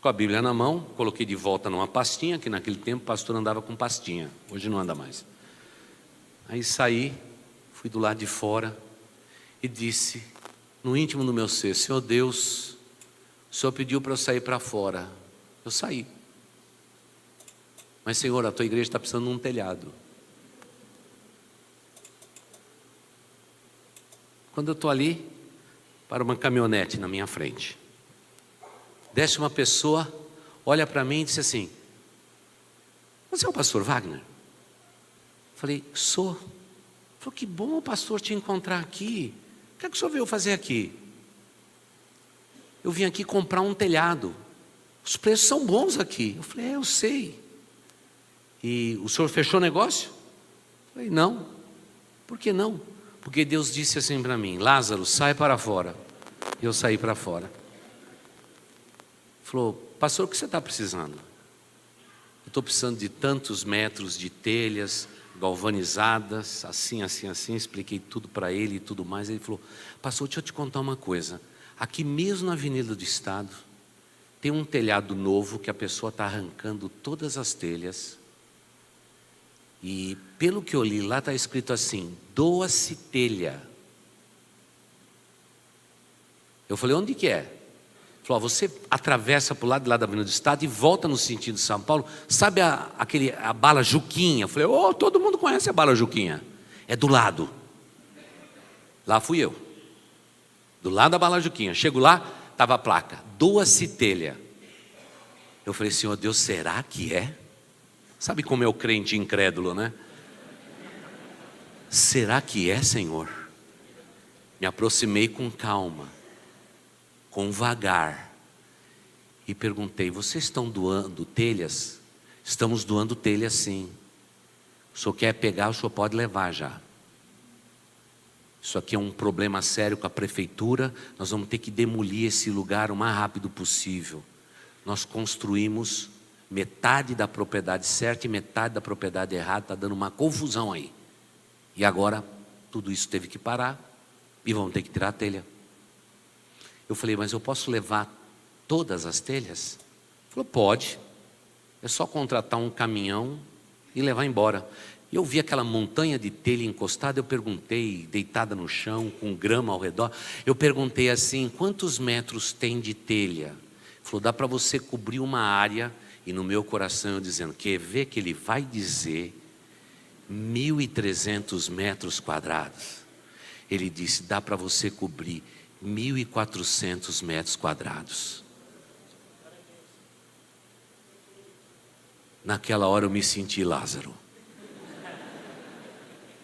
Com a Bíblia na mão, coloquei de volta numa pastinha, que naquele tempo o pastor andava com pastinha, hoje não anda mais. Aí saí, fui do lado de fora e disse, no íntimo do meu ser: Senhor Deus, o Senhor pediu para eu sair para fora. Eu saí. Mas, Senhor, a tua igreja está precisando de um telhado. Quando eu estou ali, para uma caminhonete na minha frente, desce uma pessoa, olha para mim e disse assim: você é o pastor Wagner? Falei: sou. Falei: que bom, pastor, te encontrar aqui. O que é que o senhor veio fazer aqui? Eu vim aqui comprar um telhado. Os preços são bons aqui. Eu falei: eu sei. E o senhor fechou o negócio? Eu falei: não. Por que não? Porque Deus disse assim para mim: Lázaro, sai para fora. E eu saí para fora. Falou: pastor, o que você está precisando? Eu estou precisando de tantos metros de telhas galvanizadas, assim. Expliquei tudo para ele e tudo mais. Ele falou: pastor, deixa eu te contar uma coisa. Aqui mesmo na Avenida do Estado, tem um telhado novo que a pessoa está arrancando todas as telhas. E pelo que eu li, lá está escrito assim: doa-se telha. Eu falei: onde que é? Falou: você atravessa para o lado de lá da Avenida do Estado e volta no sentido de São Paulo. Sabe a bala Juquinha? Eu falei: todo mundo conhece a bala Juquinha. É do lado. Lá fui eu. Do lado da bala Juquinha. Chego lá, estava a placa: doa-se telha. Eu falei: Senhor Deus, será que é? Sabe como é o crente incrédulo, né? Será que é, Senhor? Me aproximei com calma, com vagar, e perguntei: vocês estão doando telhas? Estamos doando telhas, sim. O senhor quer pegar, o senhor pode levar já. Isso aqui é um problema sério com a prefeitura. Nós vamos ter que demolir esse lugar o mais rápido possível. Nós construímos metade da propriedade certa e metade da propriedade errada. Está dando uma confusão aí. E agora tudo isso teve que parar e vão ter que tirar a telha. Eu falei, mas eu posso levar todas as telhas? Ele falou, pode. É só contratar um caminhão e levar embora. E eu vi aquela montanha de telha encostada, eu perguntei, deitada no chão, com grama ao redor, eu perguntei assim, quantos metros tem de telha? Ele falou, dá para você cobrir uma área. E no meu coração eu dizendo, quer ver que ele vai dizer 1.300 metros quadrados? Ele disse, dá para você cobrir 1.400 metros quadrados. Naquela hora eu me senti Lázaro.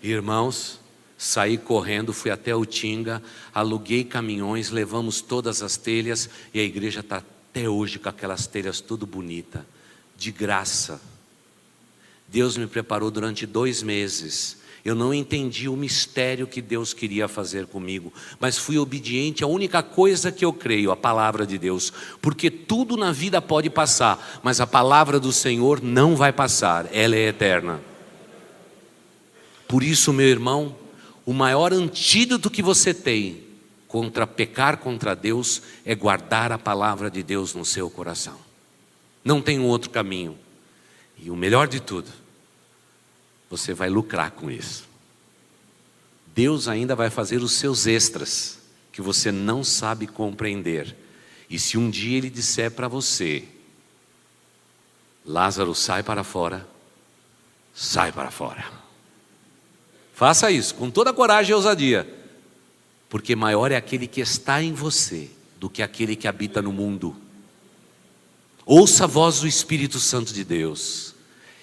Irmãos, saí correndo, fui até Utinga, aluguei caminhões, levamos todas as telhas e a igreja está até hoje com aquelas telhas tudo bonita, de graça. Deus me preparou durante 2 meses. Eu não entendi o mistério que Deus queria fazer comigo, mas fui obediente à única coisa que eu creio, a palavra de Deus. Porque tudo na vida pode passar, mas a palavra do Senhor não vai passar, ela é eterna. Por isso, meu irmão, o maior antídoto que você tem contra pecar contra Deus é guardar a palavra de Deus no seu coração. Não tem um outro caminho. E o melhor de tudo, você vai lucrar com isso. Deus ainda vai fazer os seus extras, que você não sabe compreender. E se um dia Ele disser para você, Lázaro, sai para fora, sai para fora. Faça isso com toda a coragem e ousadia, porque maior é aquele que está em você do que aquele que habita no mundo. Ouça a voz do Espírito Santo de Deus.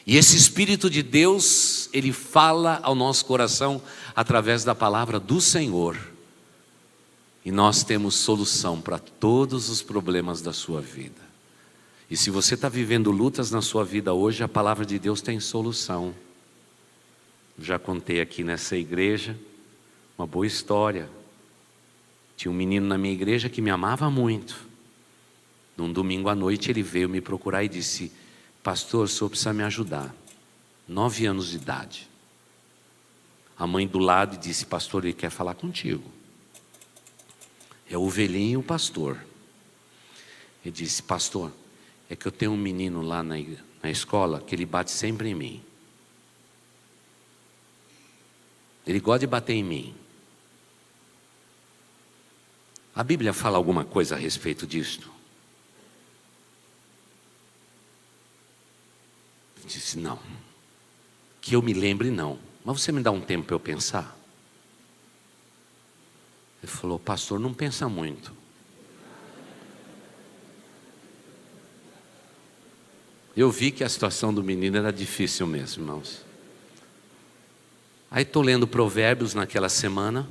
E esse Espírito de Deus, ele fala ao nosso coração através da palavra do Senhor. E nós temos solução para todos os problemas da sua vida. E se você está vivendo lutas na sua vida hoje, a palavra de Deus tem solução. Já contei aqui nessa igreja uma boa história. Tinha um menino na minha igreja que me amava muito. Num domingo à noite ele veio me procurar e disse, pastor, o senhor precisa me ajudar. 9 anos de idade. A mãe do lado disse, pastor, ele quer falar contigo. É o velhinho o pastor. Ele disse, pastor, é que eu tenho um menino lá na escola que ele bate sempre em mim. Ele gosta de bater em mim. A Bíblia fala alguma coisa a respeito disto? Eu disse, não. Que eu me lembre, não. Mas você me dá um tempo para eu pensar? Ele falou, pastor, não pensa muito. Eu vi que a situação do menino era difícil mesmo, irmãos. Aí estou lendo Provérbios naquela semana,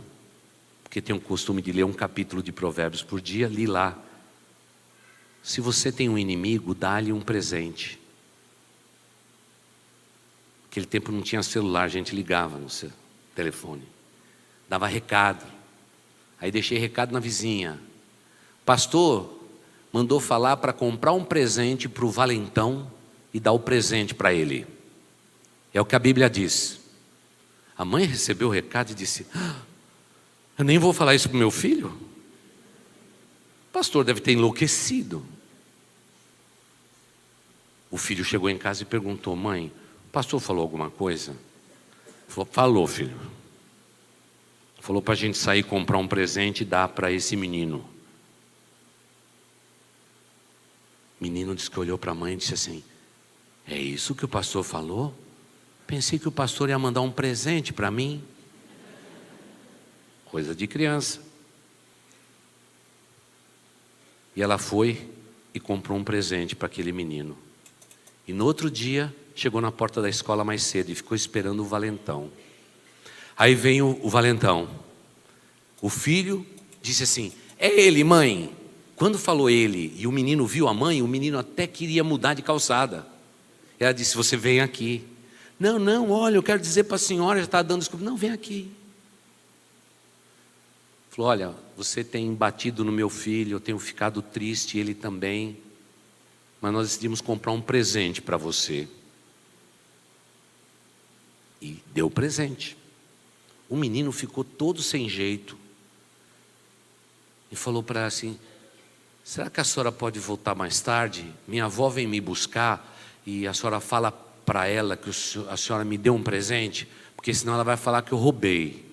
porque tenho o costume de ler um capítulo de Provérbios por dia, li lá. Se você tem um inimigo, dá-lhe um presente. Naquele tempo não tinha celular, a gente ligava no seu telefone. Dava recado. Aí deixei recado na vizinha. Pastor, mandou falar para comprar um presente para o valentão e dar o presente para ele. É o que a Bíblia diz. A mãe recebeu o recado e disse, eu nem vou falar isso para o meu filho? O pastor deve ter enlouquecido. O filho chegou em casa e perguntou, mãe, o pastor falou alguma coisa? Falou, filho. Falou para a gente sair comprar um presente e dar para esse menino. O menino disse que olhou para a mãe e disse assim, é isso que o pastor falou? Pensei que o pastor ia mandar um presente para mim. Coisa de criança. E ela foi e comprou um presente para aquele menino. E no outro dia, chegou na porta da escola mais cedo e ficou esperando o valentão. Aí vem o valentão. O filho disse assim, é ele, mãe. Quando falou ele e o menino viu a mãe, o menino até queria mudar de calçada. Ela disse, você vem aqui. Não, olha, eu quero dizer para a senhora, já está dando desculpa. Não, vem aqui. Falou, olha, você tem batido no meu filho, eu tenho ficado triste, ele também. Mas nós decidimos comprar um presente para você. E deu o presente. O menino ficou todo sem jeito e falou para ela assim: será que a senhora pode voltar mais tarde? Minha avó vem me buscar e a senhora fala para ela que a senhora me deu um presente, porque senão ela vai falar que eu roubei.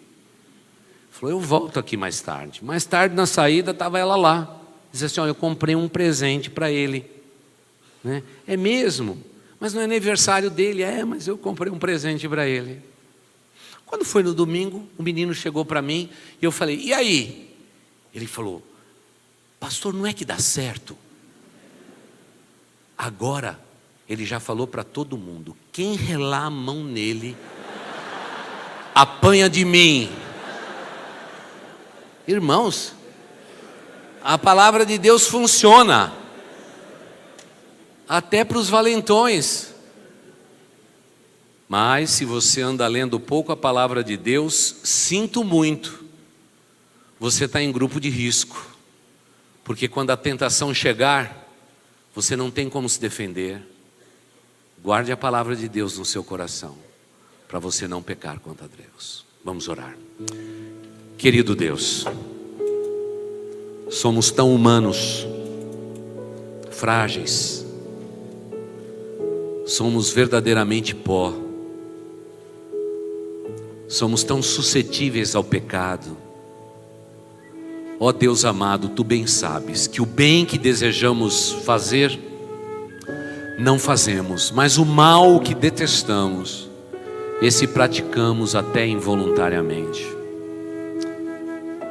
Falou: eu volto aqui mais tarde. Mais tarde, na saída, estava ela lá. Disse assim: eu comprei um presente para ele. Né? É mesmo? Mas não é aniversário dele. É, mas eu comprei um presente para ele. Quando foi no domingo, o menino chegou para mim e eu falei: e aí? Ele falou: pastor, não é que dá certo? Agora, ele já falou para todo mundo: quem relar a mão nele, apanha de mim. Irmãos, a palavra de Deus funciona até para os valentões. Mas se você anda lendo pouco a palavra de Deus, sinto muito, você está em grupo de risco. Porque quando a tentação chegar, você não tem como se defender. Guarde a palavra de Deus no seu coração, para você não pecar contra Deus. Vamos orar. Querido Deus, somos tão humanos, frágeis, somos verdadeiramente pó, somos tão suscetíveis ao pecado. Ó Deus amado, Tu bem sabes que o bem que desejamos fazer, não fazemos, mas o mal que detestamos, esse praticamos até involuntariamente.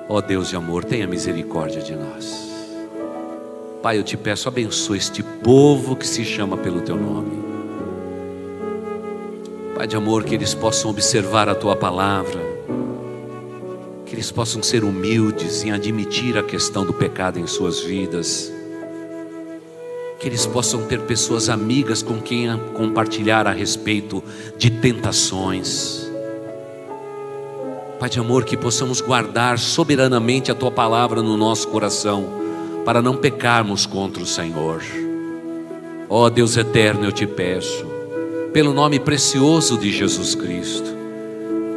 Ó Deus de amor, tenha misericórdia de nós. Pai, eu te peço, abençoa este povo que se chama pelo Teu nome. Pai de amor, que eles possam observar a Tua palavra, que eles possam ser humildes em admitir a questão do pecado em suas vidas, que eles possam ter pessoas amigas com quem compartilhar a respeito de tentações. Pai de amor, que possamos guardar soberanamente a Tua palavra no nosso coração, para não pecarmos contra o Senhor. Ó Deus eterno, eu te peço, pelo nome precioso de Jesus Cristo,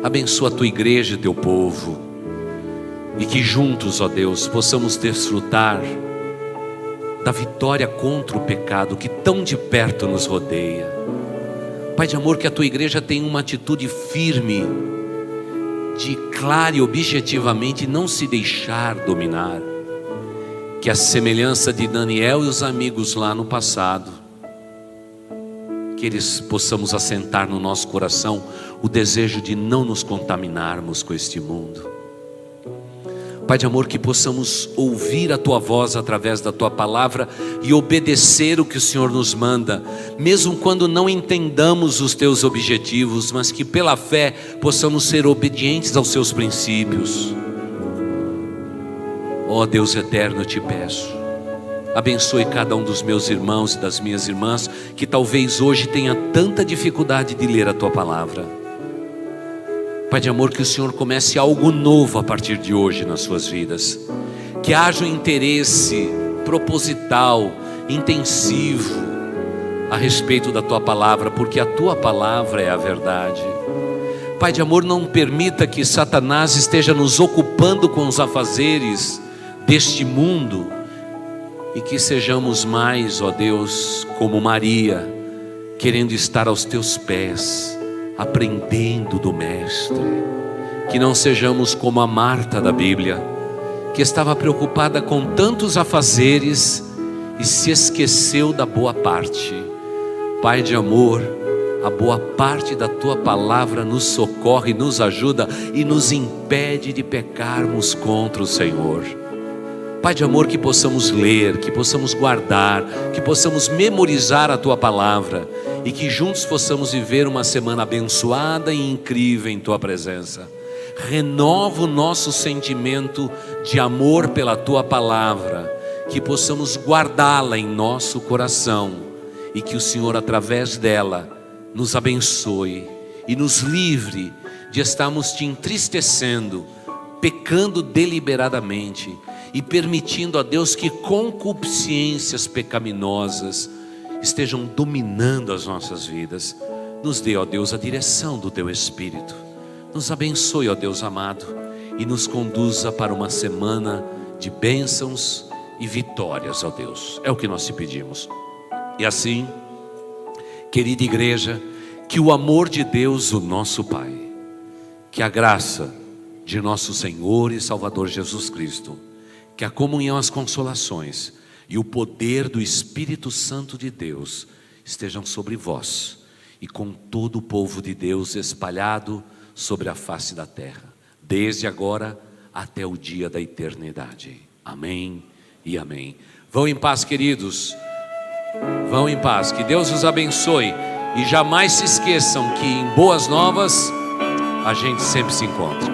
abençoa a Tua igreja e Teu povo, e que juntos, ó Deus, possamos desfrutar da vitória contra o pecado que tão de perto nos rodeia. Pai de amor, que a Tua igreja tenha uma atitude firme, de clara e objetivamente não se deixar dominar, que a semelhança de Daniel e os amigos lá no passado, que eles possamos assentar no nosso coração o desejo de não nos contaminarmos com este mundo. Pai de amor, que possamos ouvir a Tua voz através da Tua palavra e obedecer o que o Senhor nos manda, mesmo quando não entendamos os Teus objetivos, mas que pela fé possamos ser obedientes aos Seus princípios. Ó Deus eterno, eu te peço, abençoe cada um dos meus irmãos e das minhas irmãs, que talvez hoje tenha tanta dificuldade de ler a Tua palavra. Pai de amor, que o Senhor comece algo novo a partir de hoje nas suas vidas, que haja um interesse proposital, intensivo a respeito da Tua palavra, porque a Tua palavra é a verdade. Pai de amor, não permita que Satanás esteja nos ocupando com os afazeres deste mundo, e que sejamos mais, ó Deus, como Maria, querendo estar aos Teus pés, aprendendo do Mestre. Que não sejamos como a Marta da Bíblia, que estava preocupada com tantos afazeres e se esqueceu da boa parte. Pai de amor, a boa parte da Tua palavra nos socorre, nos ajuda e nos impede de pecarmos contra o Senhor. Pai de amor, que possamos ler, que possamos guardar, que possamos memorizar a Tua palavra, e que juntos possamos viver uma semana abençoada e incrível em Tua presença. Renova o nosso sentimento de amor pela Tua palavra, que possamos guardá-la em nosso coração, e que o Senhor, através dela, nos abençoe e nos livre de estarmos Te entristecendo, pecando deliberadamente e permitindo a Deus que concupiscências pecaminosas estejam dominando as nossas vidas. Nos dê, ó Deus, a direção do Teu Espírito. Nos abençoe, ó Deus amado, e nos conduza para uma semana de bênçãos e vitórias, ó Deus. É o que nós te pedimos. E assim, querida igreja, que o amor de Deus, o nosso Pai, que a graça de nosso Senhor e Salvador Jesus Cristo, que a comunhão, as consolações e o poder do Espírito Santo de Deus estejam sobre vós e com todo o povo de Deus espalhado sobre a face da terra, desde agora até o dia da eternidade. Amém e amém. Vão em paz, queridos. Vão em paz. Que Deus os abençoe. E jamais se esqueçam que em boas novas a gente sempre se encontra.